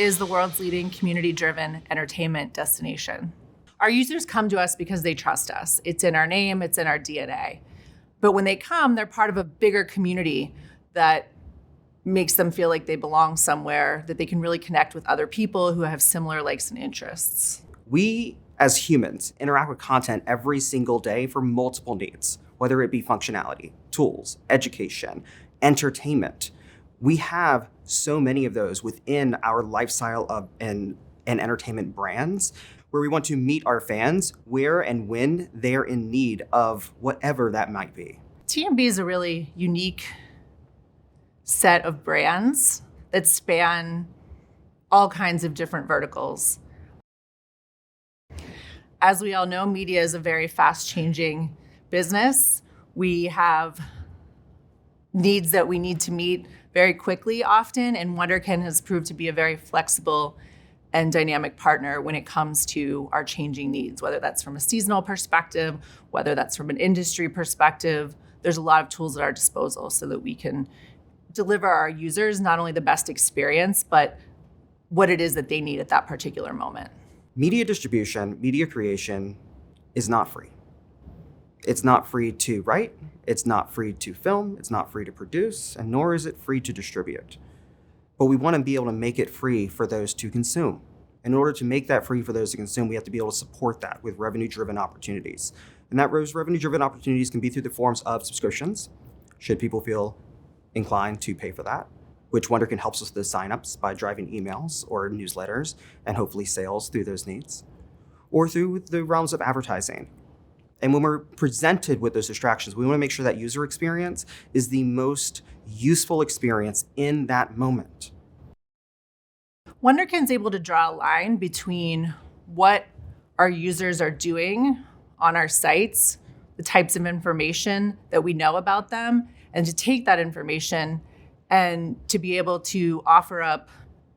is the world's leading community-driven entertainment destination. Our users come to us because they trust us. It's in our name, it's in our DNA. But when they come, they're part of a bigger community that makes them feel like they belong somewhere, that they can really connect with other people who have similar likes and interests. We, as humans, interact with content every single day for multiple needs, whether it be functionality, tools, education, entertainment. We have so many of those within our lifestyle and entertainment brands, where we want to meet our fans where and when they're in need of whatever that might be. TMB is a really unique set of brands that span all kinds of different verticals. As we all know, media is a very fast-changing business. We have needs that we need to meet very quickly often, and Wunderkind has proved to be a very flexible and dynamic partner when it comes to our changing needs, whether that's from a seasonal perspective, whether that's from an industry perspective. There's a lot of tools at our disposal so that we can deliver our users not only the best experience, but what it is that they need at that particular moment. Media distribution, media creation is not free. It's not free to write, it's not free to film, it's not free to produce, and nor is it free to distribute. But we want to be able to make it free for those to consume. In order to make that free for those to consume, we have to be able to support that with revenue-driven opportunities. And those revenue-driven opportunities can be through the forms of subscriptions, should people feel inclined to pay for that, which Wunderkind helps us with the signups by driving emails or newsletters and hopefully sales through those needs, or through the realms of advertising. And when we're presented with those distractions, we want to make sure that user experience is the most useful experience in that moment. Wunderkind's able to draw a line between what our users are doing on our sites, the types of information that we know about them, and to take that information and to be able to offer up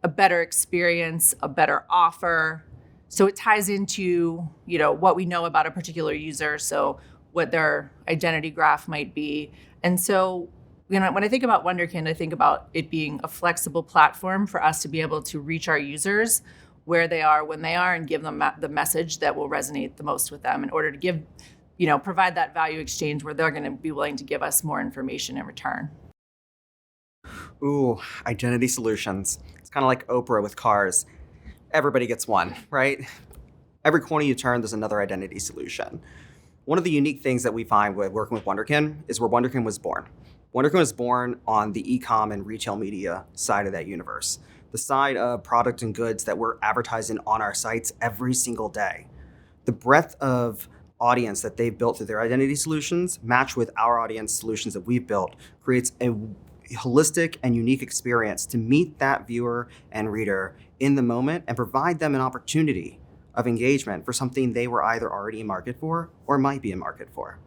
a better experience, a better offer. So it ties into, what we know about a particular user, so what their identity graph might be. And so, when I think about Wunderkind, I think about it being a flexible platform for us to be able to reach our users where they are, when they are, and give them the message that will resonate the most with them in order to provide that value exchange where they're going to be willing to give us more information in return. Ooh, identity solutions. It's kind of like Oprah with cars. Everybody gets one, right? Every corner you turn, there's another identity solution. One of the unique things that we find with working with Wunderkind is where Wunderkind was born. Wunderkind was born on the e-com and retail media side of that universe, the side of product and goods that we're advertising on our sites every single day. The breadth of audience that they've built through their identity solutions match with our audience solutions that we've built creates a holistic and unique experience to meet that viewer and reader in the moment and provide them an opportunity of engagement for something they were either already in market for or might be in market for.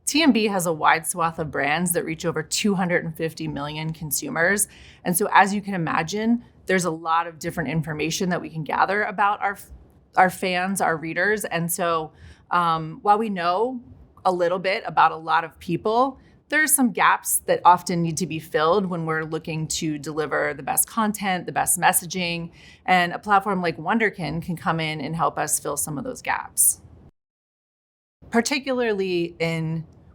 TMB has a wide swath of brands that reach over 250 million consumers. And so as you can imagine, there's a lot of different information that we can gather about our fans, our readers. And so while we know a little bit about a lot of people, there are some gaps that often need to be filled when we're looking to deliver the best content, the best messaging, and a platform like Wunderkind can come in and help us fill some of those gaps. Particularly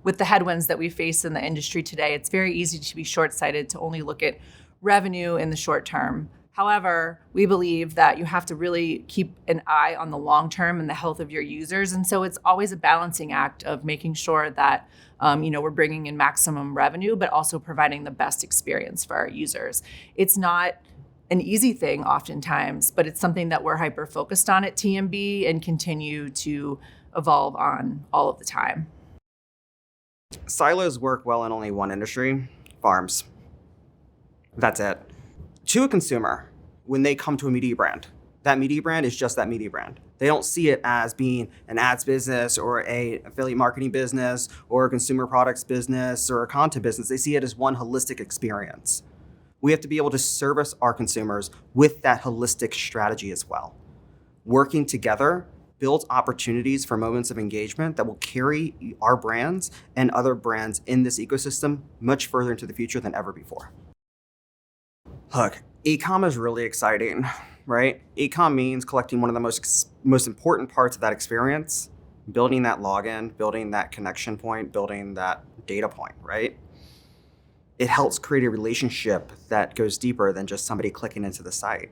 with the headwinds that we face in the industry today, it's very easy to be short-sighted to only look at revenue in the short term. However, we believe that you have to really keep an eye on the long term and the health of your users. And so it's always a balancing act of making sure that we're bringing in maximum revenue, but also providing the best experience for our users. It's not an easy thing oftentimes, but it's something that we're hyper-focused on at TMB and continue to evolve on all of the time. Silos work well in only one industry, farms. That's it. To a consumer, when they come to a media brand, that media brand is just that media brand. They don't see it as being an ads business or a affiliate marketing business or a consumer products business or a content business. They see it as one holistic experience. We have to be able to service our consumers with that holistic strategy as well. Working together builds opportunities for moments of engagement that will carry our brands and other brands in this ecosystem much further into the future than ever before. Look, e-com is really exciting. right? E-com means collecting one of the most important parts of that experience, building that login, building that connection point, building that data point, right? It helps create a relationship that goes deeper than just somebody clicking into the site.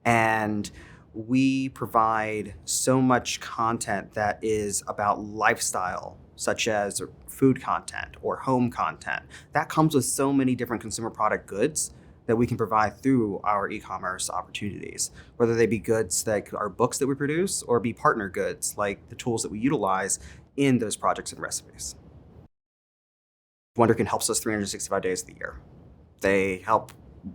And we provide so much content that is about lifestyle, such as food content or home content. That comes with so many different consumer product goods that we can provide through our e-commerce opportunities, whether they be goods like our books that we produce or be partner goods like the tools that we utilize in those projects and recipes. Wunderkind helps us 365 days of the year. They help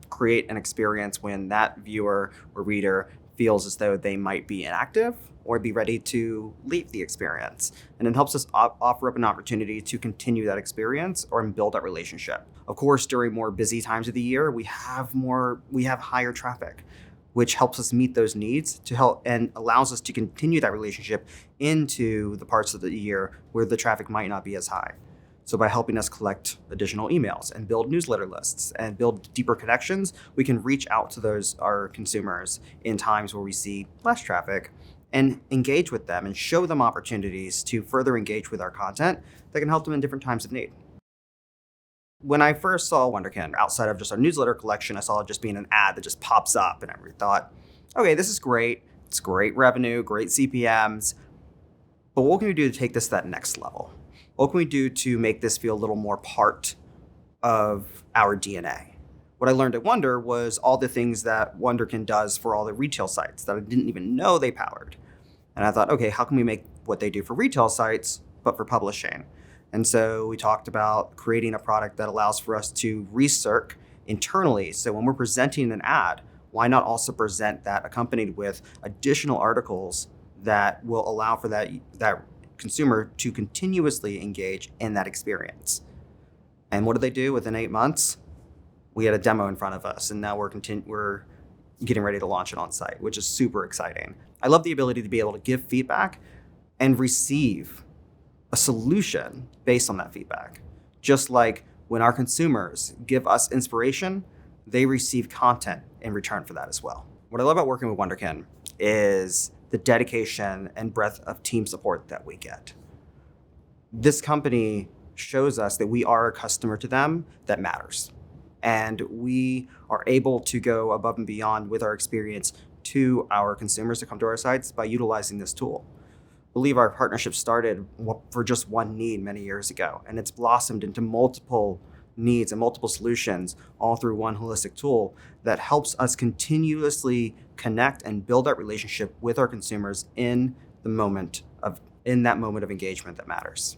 create an experience when that viewer or reader feels as though they might be inactive or be ready to leave the experience. And it helps us offer up an opportunity to continue that experience or build that relationship. Of course, during more busy times of the year, we have higher traffic, which helps us meet those needs to help and allows us to continue that relationship into the parts of the year where the traffic might not be as high. So by helping us collect additional emails and build newsletter lists and build deeper connections, we can reach out to our consumers in times where we see less traffic and engage with them and show them opportunities to further engage with our content that can help them in different times of need. When I first saw Wunderkind, outside of just our newsletter collection, I saw it just being an ad that just pops up, and I thought, okay, this is great. It's great revenue, great CPMs, but what can we do to take this to that next level? What can we do to make this feel a little more part of our DNA? What I learned at Wonder was all the things that Wunderkind does for all the retail sites that I didn't even know they powered. And I thought, okay, how can we make what they do for retail sites, but for publishing? And so we talked about creating a product that allows for us to recirc internally. So when we're presenting an ad, why not also present that accompanied with additional articles that will allow for that consumer to continuously engage in that experience? And what did they do within 8 months? We had a demo in front of us, and now we're getting ready to launch it on site, which is super exciting. I love the ability to be able to give feedback and receive a solution based on that feedback. Just like when our consumers give us inspiration, they receive content in return for that as well. What I love about working with Wunderkind is the dedication and breadth of team support that we get. This company shows us that we are a customer to them that matters. And we are able to go above and beyond with our experience to our consumers that come to our sites by utilizing this tool. I believe our partnership started for just one need many years ago, and it's blossomed into multiple needs and multiple solutions all through one holistic tool that helps us continuously connect and build that relationship with our consumers in that moment of engagement that matters.